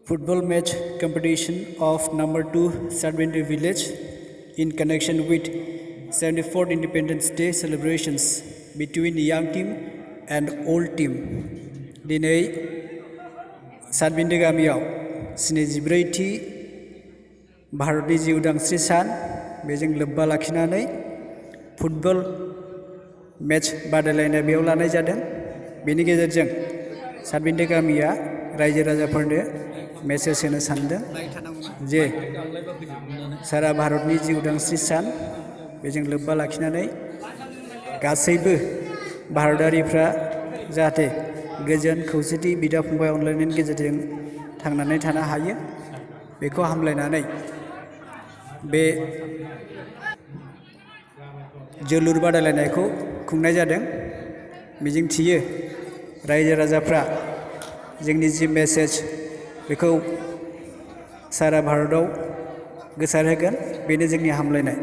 Football match competition of number 2 Sadbindi village in connection with 74th Independence Day celebrations between young team and old team. दिनै सातबिन्दो गामियाव 74थि भारतनि जिउ उदांस्रि सान बेजों लोब्बा लाखिनानै फुटबल मैच बादायलायनाय बेयाव लानाय जादों। बेनि गेजेरजों सातबिन्दो गामिया रायजो राजाफोरनो मेसेज होनो सानदों जे सारा भारतनि जिउ उदांस्रि सान बेजों लोब्बा लाखिनानै गासैबो भारतारिफ्रा जाहाथे गोजोन खौसेथि बिदा फंबाय अनलायनायनि गेजेरजों थांनानै थानो हायो बेखौ हामलायनानै बे जोलुर बादायलायनायखौ खुंनाय जादों। मिजिंथियो रायजो राजाफ्रा जोंनि जि मेसेज बेखौ सारा भारताव गोसारहोगोन बेनो जोंनि हामलायनाय।